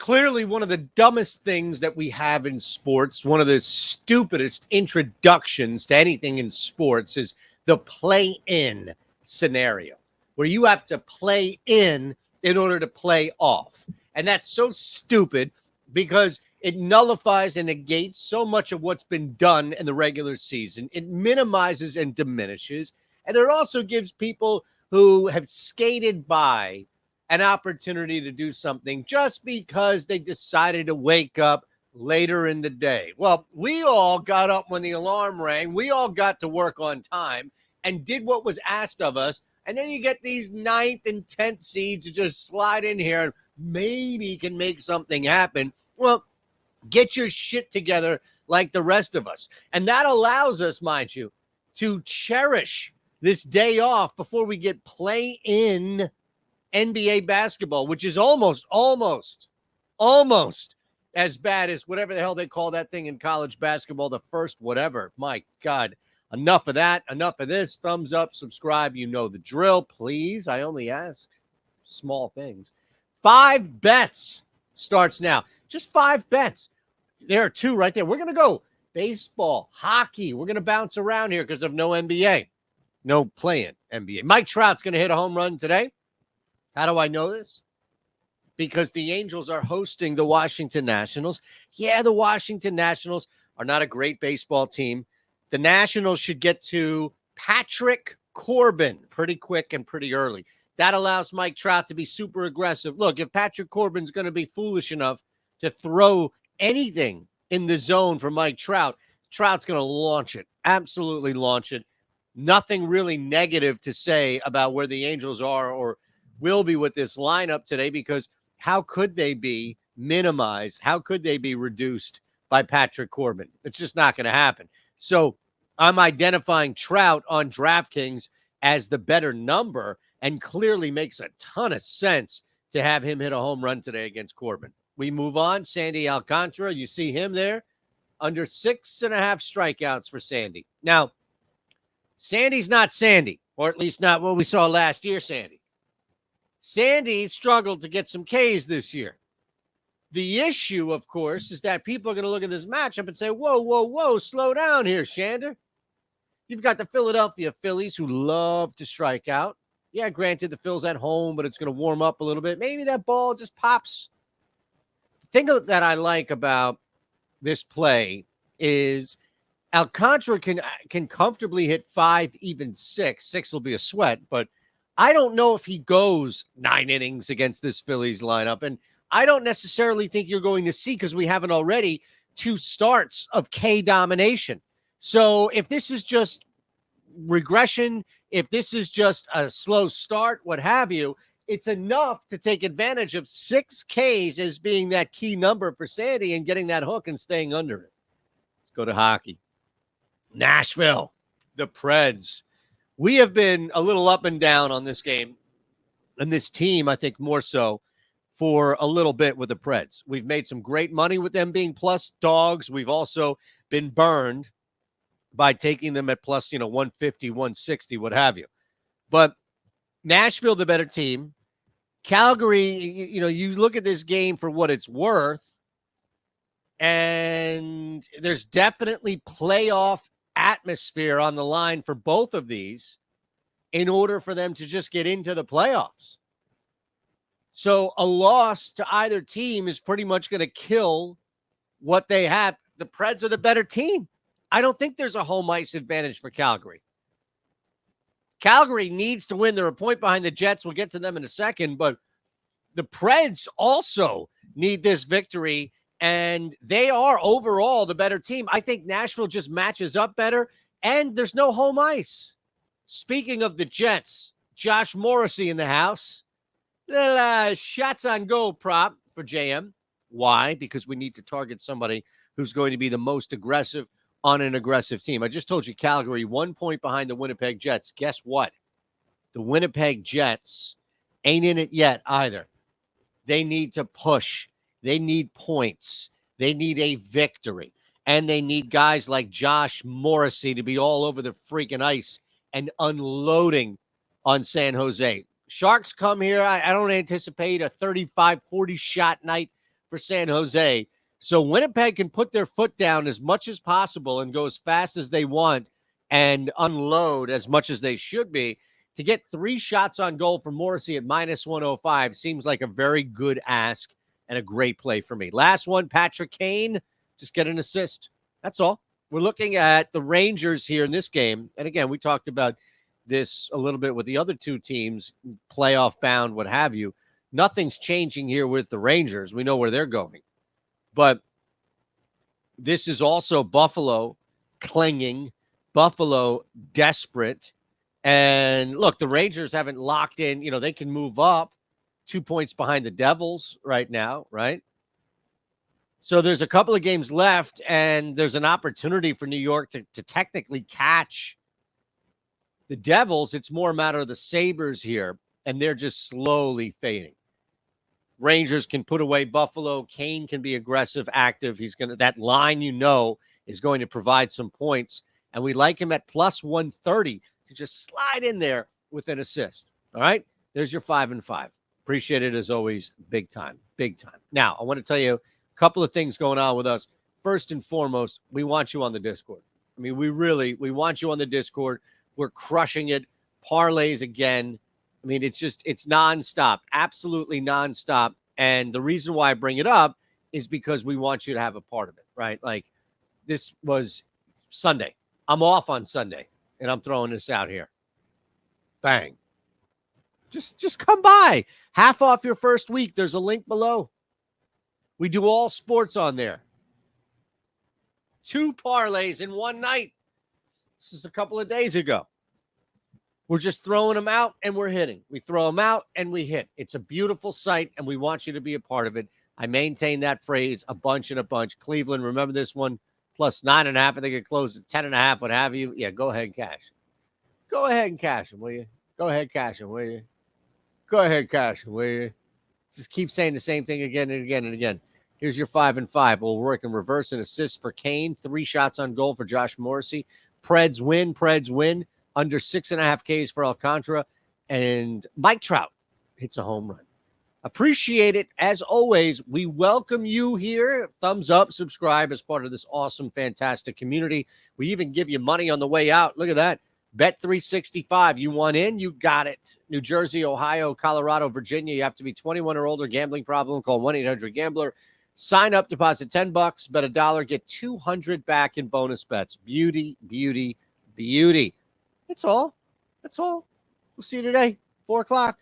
clearly one of the dumbest things that we have in sports, one of the stupidest introductions to anything in sports is the play-in scenario, where you have to play in order to play off. And that's so stupid because it nullifies and negates so much of what's been done in the regular season. It minimizes and diminishes. And it also gives people who have skated by an opportunity to do something just because they decided to wake up later in the day. Well, we all got up when the alarm rang. We all got to work on time and did what was asked of us. And then you get these 9th and 10th seeds to just slide in here and maybe can make something happen. Well, get your shit together like the rest of us. And that allows us, mind you, to cherish this day off before we get play in NBA basketball, which is almost as bad as whatever the hell they call that thing in college basketball, the first whatever. My God, enough of that. Enough of this. Thumbs up, subscribe. You know the drill, please. I only ask small things. 5 bets starts now. Just 5 bets. There are 2 right there. We're going to go baseball, hockey. We're going to bounce around here because of no NBA. No playing NBA. Mike Trout's going to hit a home run today. How do I know this? Because the Angels are hosting the Washington Nationals. Yeah, the Washington Nationals are not a great baseball team. The Nationals should get to Patrick Corbin pretty quick and pretty early. That allows Mike Trout to be super aggressive. Look, if Patrick Corbin's going to be foolish enough to throw anything in the zone for Mike Trout, Trout's going to launch it, absolutely launch it. Nothing really negative to say about where the Angels are or will be with this lineup today, because how could they be minimized? How could they be reduced by Patrick Corbin? It's just not going to happen. So I'm identifying Trout on DraftKings as the better number, and clearly makes a ton of sense to have him hit a home run today against Corbin. We move on. Sandy Alcantara, you see him there, under 6.5 strikeouts for Sandy. Now, Sandy's not Sandy, or at least not what we saw last year, Sandy. Sandy struggled to get some Ks this year. The issue, of course, is that people are going to look at this matchup and say, whoa, slow down here, Shander. You've got the Philadelphia Phillies who love to strike out. Yeah, granted, the Phil's at home, but it's going to warm up a little bit. Maybe that ball just pops. The thing that I like about this play is Alcantara can comfortably hit 5, even 6. 6 will be a sweat, but I don't know if he goes 9 innings against this Phillies lineup. And I don't necessarily think you're going to see, because we haven't already, 2 starts of K domination. So if this is just regression, if this is just a slow start, what have you, it's enough to take advantage of 6 Ks as being that key number for Sandy and getting that hook and staying under it. Let's go to hockey. Nashville, the Preds. We have been a little up and down on this game and this team, I think more so, for a little bit with the Preds. We've made some great money with them being plus dogs. We've also been burned by taking them at plus, 150, 160, what have you. But Nashville, the better team. Calgary, you look at this game for what it's worth, and there's definitely playoff atmosphere on the line for both of these in order for them to just get into the playoffs. So a loss to either team is pretty much going to kill what they have. The Preds are the better team. I don't think there's a home ice advantage for Calgary. Calgary needs to win. They're a point behind the Jets. We'll get to them in a second, but the Preds also need this victory, and they are overall the better team. I think Nashville just matches up better, and there's no home ice. Speaking of the Jets, Josh Morrissey in the house. Shots on goal prop for JM. Why? Because we need to target somebody who's going to be the most aggressive on an aggressive team. I just told you Calgary 1 point behind the Winnipeg Jets. Guess what? The Winnipeg Jets ain't in it yet either. They need to push. They need points. They need a victory. And they need guys like Josh Morrissey to be all over the freaking ice and unloading on San Jose. Sharks come here. I don't anticipate a 35-40 shot night for San Jose. So Winnipeg can put their foot down as much as possible and go as fast as they want and unload as much as they should be. To get 3 shots on goal for Morrissey at minus 105 seems like a very good ask and a great play for me. Last one, Patrick Kane, just get an assist. That's all. We're looking at the Rangers here in this game. And again, we talked about this a little bit with the other 2 teams, playoff bound, what have you. Nothing's changing here with the Rangers. We know where they're going. But this is also Buffalo clinging, Buffalo desperate. And look, the Rangers haven't locked in. They can move up 2 points behind the Devils right now, right? So there's a couple of games left, and there's an opportunity for New York to technically catch the Devils. It's more a matter of the Sabres here, and they're just slowly fading. Rangers can put away Buffalo. Kane can be aggressive, active. That line, is going to provide some points. And we like him at plus 130 to just slide in there with an assist. All right. There's your 5 and 5. Appreciate it as always. Big time. Big time. Now, I want to tell you a couple of things going on with us. First and foremost, we want you on the Discord. I mean, we want you on the Discord. We're crushing it. Parlays again. I mean, it's nonstop, absolutely nonstop. And the reason why I bring it up is because we want you to have a part of it, right? Like, this was Sunday. I'm off on Sunday, and I'm throwing this out here. Bang. Just come by. Half off your first week. There's a link below. We do all sports on there. 2 parlays in one night. This is a couple of days ago. We're just throwing them out and we're hitting. We throw them out and we hit. It's a beautiful sight, and we want you to be a part of it. I maintain that phrase a bunch and a bunch. Cleveland, remember this one? Plus 9.5. I think it closed at 10.5. What have you? Yeah, go ahead and cash. Go ahead and cash them, will you? Go ahead and cash them, will you? Go ahead and cash them, will you? Just keep saying the same thing again and again and again. Here's your 5 and 5. We'll work in reverse and assist for Kane. 3 shots on goal for Josh Morrissey. Preds win. Under 6.5 Ks for Alcantara. And Mike Trout hits a home run. Appreciate it. As always, we welcome you here. Thumbs up, subscribe as part of this awesome, fantastic community. We even give you money on the way out. Look at that. Bet365. You want in? You got it. New Jersey, Ohio, Colorado, Virginia. You have to be 21 or older. Gambling problem? Call 1-800-GAMBLER. Sign up, deposit $10, bet $1, get $200 back in bonus bets. Beauty. That's all. We'll see you today, 4 o'clock.